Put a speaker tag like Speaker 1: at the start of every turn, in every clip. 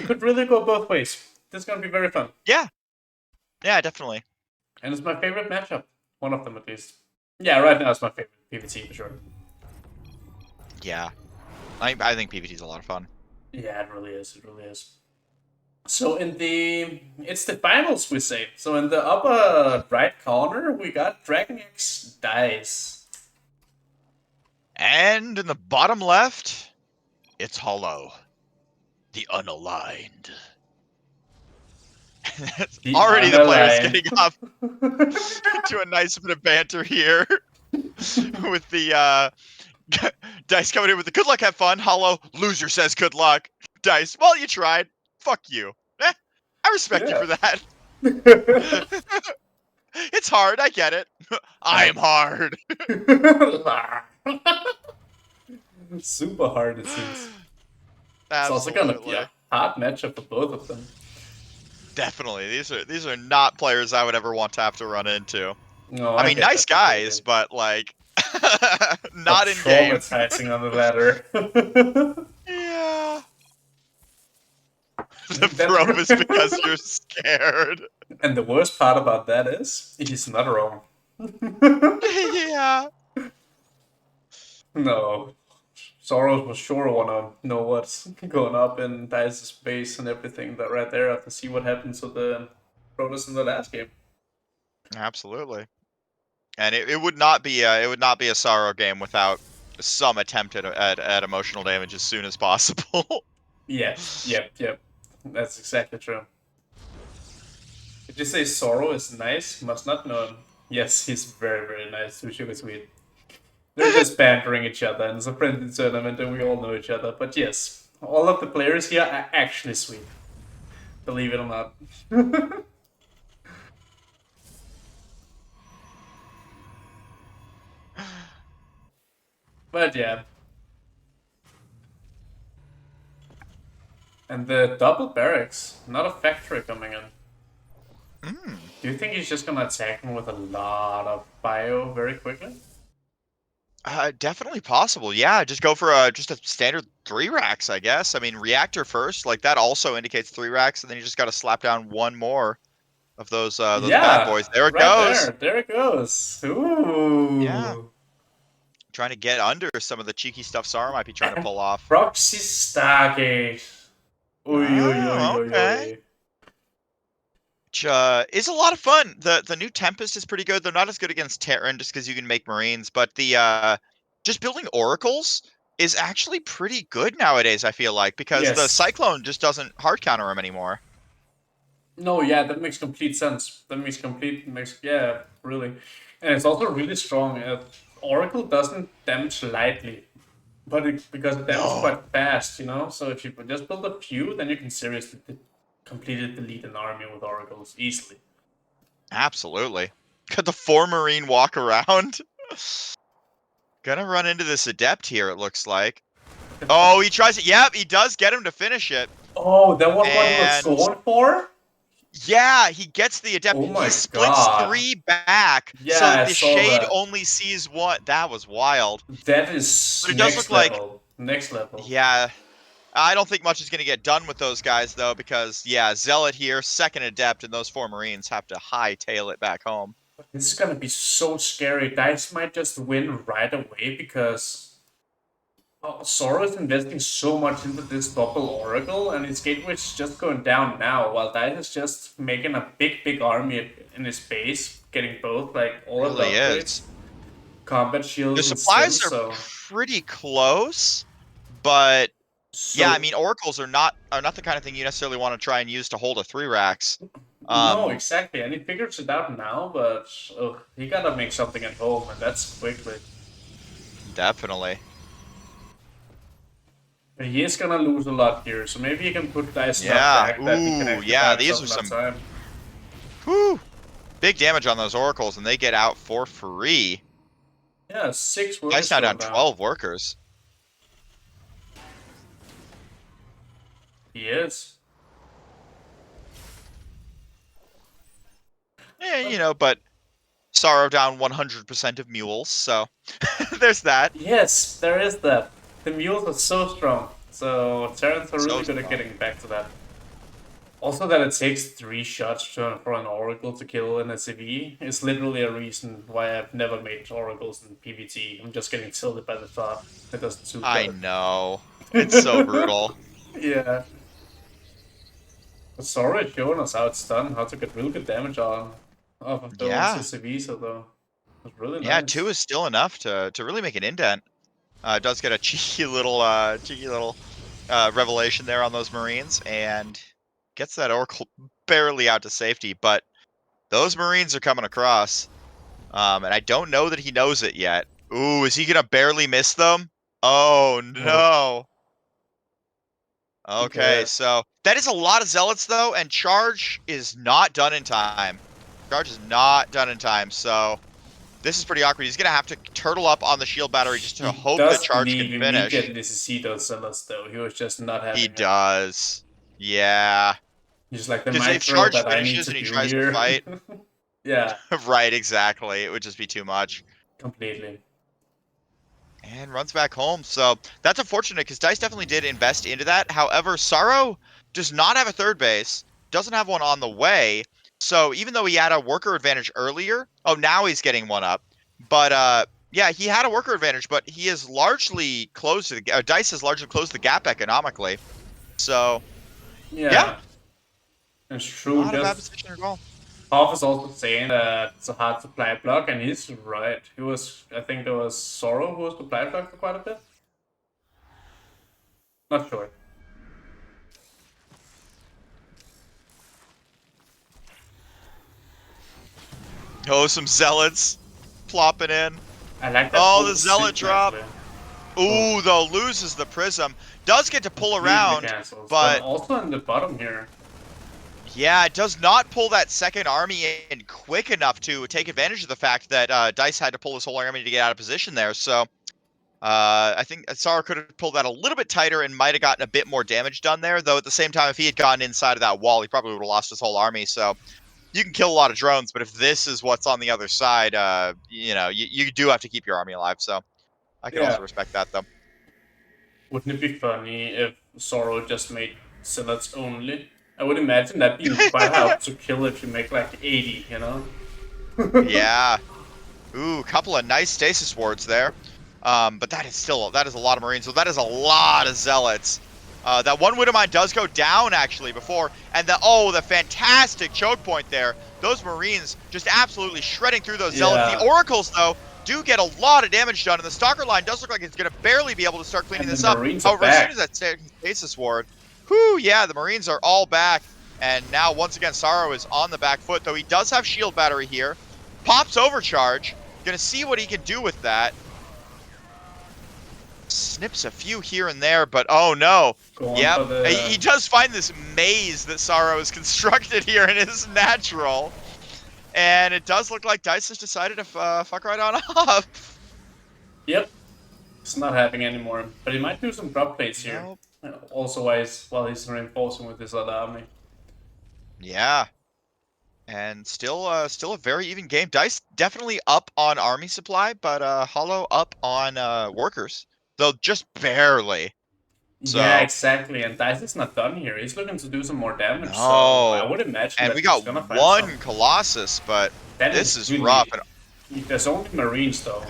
Speaker 1: it could really go both ways. This is gonna be very fun.
Speaker 2: Yeah, yeah, definitely.
Speaker 1: And it's my favorite matchup. One of them at least. Yeah, right now it's my favorite PvT for sure.
Speaker 2: Yeah, I think PvT is a lot of fun.
Speaker 1: Yeah, it really is. It really is. So it's the finals we say. So in the upper right corner we got DrgnEg's dice.
Speaker 2: And in the bottom left, it's Hollow, the unaligned.
Speaker 1: The
Speaker 2: Already the players
Speaker 1: unaligned.
Speaker 2: getting up to a nice bit of banter here with the Dice coming in with the good luck, have fun. Hollow, loser says good luck. Dice, well, you tried. Fuck you. I respect you
Speaker 1: Yeah.
Speaker 2: for that. It's hard, I get it. I am hard.
Speaker 1: Super hard it seems. It's also gonna be
Speaker 2: Absolutely.
Speaker 1: a hard matchup for both of them.
Speaker 2: Definitely. These are not players I would ever want to have to run into.
Speaker 1: No,
Speaker 2: I
Speaker 1: I
Speaker 2: mean,
Speaker 1: get
Speaker 2: nice
Speaker 1: that
Speaker 2: guys,
Speaker 1: completely.
Speaker 2: but like
Speaker 1: But
Speaker 2: not in game.
Speaker 1: traumatizing on the ladder.
Speaker 2: Yeah. The probe is because
Speaker 1: that
Speaker 2: you're scared.
Speaker 1: and the worst part about that is he's not wrong.
Speaker 2: Yeah.
Speaker 1: No. Soros was sure wanna know what's going up in Dice's base and everything that right there after see what happens to the Protoss in the last game.
Speaker 2: Absolutely. And it would not be a sorrow game without some attempt at emotional damage as soon as possible.
Speaker 1: Yep. That's exactly true. Did you say Sorrow is nice? Must not know him. Yes, he's very nice to Sugar Sweet. They're just bantering each other, and it's a friendly tournament, and we all know each other. But yes, all of the players here are actually sweet. Believe it or not. But yeah. And the double barracks, not a factory coming in.
Speaker 2: Mm.
Speaker 1: Do you think he's just gonna attack him with a lot of bio very quickly?
Speaker 2: Definitely possible. Yeah, just go for just a standard 3 racks, I guess. I mean, reactor first, like that also indicates 3 racks, and then you just got to slap down one more of those bad
Speaker 1: Yeah,
Speaker 2: boys. There it
Speaker 1: right
Speaker 2: goes.
Speaker 1: there. There it goes.
Speaker 2: Yeah,
Speaker 1: Ooh.
Speaker 2: trying to get under some of the cheeky stuff Sara might be trying to
Speaker 1: And
Speaker 2: pull off.
Speaker 1: Proxy Stargate.
Speaker 2: Oh, okay.
Speaker 1: Oi.
Speaker 2: Which is a lot of fun. The new Tempest is pretty good. They're not as good against Terran just because you can make Marines, but the just building oracles is actually pretty good nowadays, I feel like, because the
Speaker 1: Yes.
Speaker 2: Cyclone just doesn't hard counter them anymore.
Speaker 1: No, yeah, that makes complete sense. Yeah, really. And it's also really strong. Oracle doesn't damage lightly, because it damages
Speaker 2: No,
Speaker 1: quite fast, you know? So if you just build a few, then you can seriously completely delete an army with oracles easily.
Speaker 2: absolutely. Got the 4 Marine walk around. Gonna run into this Adept here, it looks like. Oh, he tries it. Yep, he does get him to finish it.
Speaker 1: Oh, that was what he was
Speaker 2: And
Speaker 1: going for?
Speaker 2: yeah, he gets the Adept.
Speaker 1: Oh
Speaker 2: He
Speaker 1: my
Speaker 2: splits
Speaker 1: god.
Speaker 2: 3 back so
Speaker 1: Yeah,
Speaker 2: that
Speaker 1: I
Speaker 2: the
Speaker 1: saw
Speaker 2: Shade
Speaker 1: that.
Speaker 2: only sees 1. That was wild.
Speaker 1: That is
Speaker 2: But it does look
Speaker 1: next
Speaker 2: like,
Speaker 1: level. Next level.
Speaker 2: yeah, I don't think much is going to get done with those guys, though, because, yeah, Zealot here, second Adept, and those 4 Marines have to hightail it back home.
Speaker 1: This is gonna be so scary. Dice might just win right away because Sora is investing so much into this double Oracle, and his gateway is just going down now, while Dice is just making a big army in his base, getting both like all of the
Speaker 2: Really is.
Speaker 1: upgrades, combat
Speaker 2: The
Speaker 1: shields and
Speaker 2: supplies
Speaker 1: stims.
Speaker 2: are
Speaker 1: So
Speaker 2: pretty close, but yeah, I
Speaker 1: so
Speaker 2: mean, oracles are not the kind of thing you necessarily want to try and use to hold a 3 racks.
Speaker 1: no,
Speaker 2: Um,
Speaker 1: exactly, and he figures it out now, but he gotta make something at home, and that's quickly.
Speaker 2: definitely.
Speaker 1: But he is gonna lose a lot here, so maybe he can put Dice enough
Speaker 2: Yeah.
Speaker 1: back that he can
Speaker 2: Ooh,
Speaker 1: actually buy
Speaker 2: yeah. These
Speaker 1: himself
Speaker 2: are
Speaker 1: enough
Speaker 2: some
Speaker 1: time.
Speaker 2: whew, big damage on those oracles, and they get out for free.
Speaker 1: Yeah, 6 workers
Speaker 2: Dice now
Speaker 1: going
Speaker 2: down
Speaker 1: down.
Speaker 2: 12 workers.
Speaker 1: He is.
Speaker 2: Yeah,
Speaker 1: But
Speaker 2: but Sorrow down 100% of mules, so there's that.
Speaker 1: yes, there is that. The mules are so strong. So Terrans are
Speaker 2: So
Speaker 1: really good at
Speaker 2: strong.
Speaker 1: getting back to that. Also, that it takes 3 shots for an Oracle to kill in a CV is literally a reason why I've never made Oracles in PvT. I'm just getting tilted by the thought. It doesn't suit
Speaker 2: I
Speaker 1: that.
Speaker 2: know. It's so brutal.
Speaker 1: Yeah. But Sora is showing us how it's done, how to get real good damage on off of those
Speaker 2: Yeah.
Speaker 1: CVs, although it's really
Speaker 2: Yeah,
Speaker 1: nice.
Speaker 2: 2 is still enough to really make an indent. Does get a cheeky little revelation there on those Marines and gets that Oracle barely out to safety, but those Marines are coming across. And I don't know that he knows it yet. Ooh, is he gonna barely miss them? Oh
Speaker 1: Oh,
Speaker 2: no. Okay,
Speaker 1: okay.
Speaker 2: so that is a lot of zealots though, and charge is not done in time. Charge is not done in time, so this is pretty awkward. He's gonna have to turtle up on the shield battery just to
Speaker 1: He
Speaker 2: hope that
Speaker 1: does
Speaker 2: charge can
Speaker 1: leave
Speaker 2: finish.
Speaker 1: immediately to see those sellers, though. He was just not
Speaker 2: He
Speaker 1: having it.
Speaker 2: does. Yeah.
Speaker 1: He's like the
Speaker 2: Because if
Speaker 1: micro
Speaker 2: charge
Speaker 1: that I need
Speaker 2: finishes
Speaker 1: to
Speaker 2: and he
Speaker 1: do
Speaker 2: tries to
Speaker 1: here.
Speaker 2: fight,
Speaker 1: Yeah,
Speaker 2: right, exactly. It would just be too much.
Speaker 1: completely.
Speaker 2: And runs back home. So that's unfortunate because Dice definitely did invest into that. However, Sorrow does not have a third base, doesn't have one on the way. So even though he had a worker advantage earlier, oh, now he's getting one up. But yeah, he had a worker advantage, but he is largely closed to the Dice has largely closed the gap economically. So yeah,
Speaker 1: Yeah, it's true.
Speaker 2: not a bad
Speaker 1: Just
Speaker 2: position at all.
Speaker 1: Hoff is also saying that it's a hard supply block, and he's right. He was, I think there was Sorrow who was supply block for quite a bit. Not sure.
Speaker 2: Oh, some zealots plopping in.
Speaker 1: I like that
Speaker 2: Oh,
Speaker 1: full
Speaker 2: the zealot
Speaker 1: sync
Speaker 2: drop.
Speaker 1: actually. So
Speaker 2: Ooh, though, loses the prism. Does get to pull
Speaker 1: completely
Speaker 2: around,
Speaker 1: cancels, but
Speaker 2: but
Speaker 1: also in the bottom here.
Speaker 2: yeah, it does not pull that second army in quick enough to take advantage of the fact that Dice had to pull his whole army to get out of position there. So I think Sara could have pulled that a little bit tighter and might have gotten a bit more damage done there. Though at the same time, if he had gone inside of that wall, he probably would have lost his whole army. So you can kill a lot of drones, but if this is what's on the other side, you do have to keep your army alive. So I could also
Speaker 1: Yeah.
Speaker 2: respect that, though.
Speaker 1: Wouldn't it be funny if Sorrow just made Zealots only? I would imagine that being quite hard to kill if you make like 80, you know?
Speaker 2: Yeah. Ooh, couple of nice stasis wards there. But that is a lot of Marines. So that is a lot of zealots. That one Widowmine does go down actually before, and the fantastic choke point there. Those Marines just absolutely shredding through those zealots. The
Speaker 1: Yeah.
Speaker 2: Oracles though do get a lot of damage done, and the Stalker line does look like it's gonna barely be able to start cleaning
Speaker 1: And the
Speaker 2: this up.
Speaker 1: Marines are
Speaker 2: However, as soon
Speaker 1: back.
Speaker 2: as that stasis ward, whoo, yeah, the Marines are all back, and now once again Sorrow is on the back foot. Though he does have shield battery here, pops overcharge. Gonna see what he can do with that. Snips a few here and there, but oh no.
Speaker 1: Going
Speaker 2: Yep.
Speaker 1: for the...
Speaker 2: He does find this maze that Sorrow has constructed here in his natural. And it does look like Dice has decided to fuck right on off.
Speaker 1: Yep. It's not happening anymore. But he might do some drop plates here.
Speaker 2: Nope.
Speaker 1: Also while he's reinforcing with his other army.
Speaker 2: Yeah. And still a very even game. Dice definitely up on army supply, but Hollow up on workers. Though just barely.
Speaker 1: Yeah,
Speaker 2: So
Speaker 1: exactly. And Dice is not done here. He's looking to do some more damage, so I
Speaker 2: no.
Speaker 1: would imagine
Speaker 2: And
Speaker 1: that
Speaker 2: we
Speaker 1: he's
Speaker 2: got
Speaker 1: gonna find
Speaker 2: one
Speaker 1: some.
Speaker 2: Colossus, but
Speaker 1: That
Speaker 2: this
Speaker 1: is
Speaker 2: is rough.
Speaker 1: really... There's only Marines, though.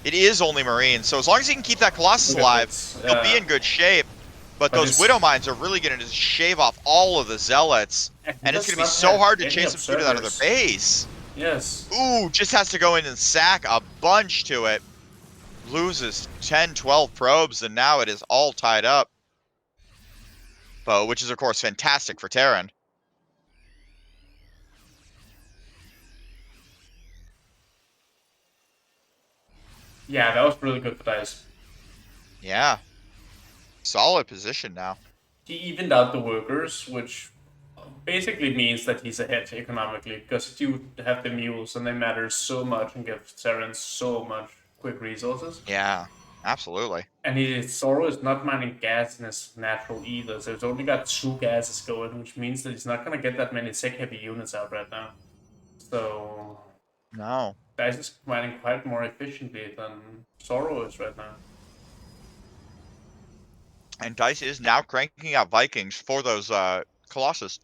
Speaker 2: It is only Marines, so as long as he can keep that Colossus
Speaker 1: Look at
Speaker 2: alive,
Speaker 1: this.
Speaker 2: he'll be in good shape. But
Speaker 1: But
Speaker 2: those
Speaker 1: his...
Speaker 2: Widow Mines are really going to just shave off all of the Zealots,
Speaker 1: He
Speaker 2: and it's
Speaker 1: does
Speaker 2: going to be
Speaker 1: not
Speaker 2: so
Speaker 1: have
Speaker 2: hard to
Speaker 1: any
Speaker 2: chase them through to that other
Speaker 1: observers.
Speaker 2: base.
Speaker 1: Yes.
Speaker 2: Ooh, just has to go in and sack a bunch to it. Loses 10, 12 probes, and now it is all tied up. But which is, of course, fantastic for Terran.
Speaker 1: Yeah, that was really good for Dice.
Speaker 2: Yeah. Solid position now.
Speaker 1: He evened out the workers, which basically means that he's ahead economically, because you have the mules and they matter so much and give Terrans so much quick resources.
Speaker 2: Yeah, absolutely.
Speaker 1: And Zoro is not mining gas in his natural either, so he's only got 2 gases going, which means that he's not gonna get that many sec-heavy units out right now. So
Speaker 2: No.
Speaker 1: Dice is mining quite more efficiently than Zoro is right now.
Speaker 2: And Dice is now cranking out Vikings for those Colossus,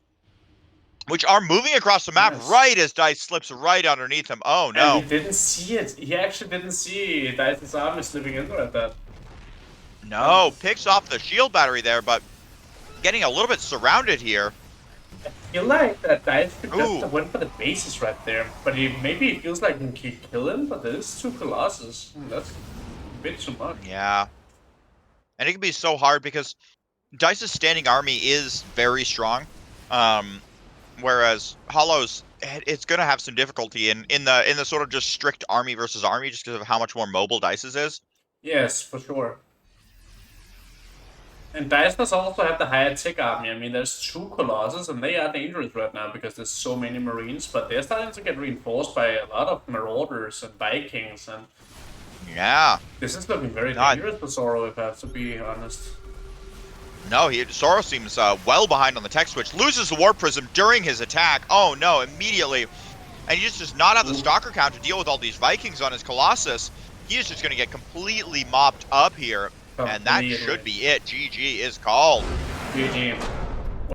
Speaker 2: which are moving across the map
Speaker 1: Yes.
Speaker 2: right as Dice slips right underneath him. Oh no.
Speaker 1: And he didn't see it. He actually didn't see Dice's army slipping in at that.
Speaker 2: No, picks off the shield battery there, but getting a little bit surrounded here.
Speaker 1: I feel like that Dice could just
Speaker 2: Ooh.
Speaker 1: have went for the bases right there. But maybe he feels like he can kill him, but there's 2 Colossus. That's a bit too much.
Speaker 2: Yeah. And it can be so hard because Dice's standing army is very strong. Whereas Hollow's, it's gonna have some difficulty in the sort of just strict army versus army just because of how much more mobile Dice's is.
Speaker 1: Yes, for sure. And Dice does also have the higher tech army. I mean, there's 2 Colossus, and they are dangerous right now because there's so many Marines, but they're starting to get reinforced by a lot of Marauders and Vikings, and
Speaker 2: Yeah.
Speaker 1: this is looking very dangerous for Zoro, if I have to be honest.
Speaker 2: No, Zoro seems well behind on the tech switch. Loses the Warp Prism during his attack. Oh no, immediately. And he just does not have the Stalker count to deal with all these Vikings on his Colossus. He is just going to get completely mopped up here. And that should be it. GG is called.
Speaker 1: GG.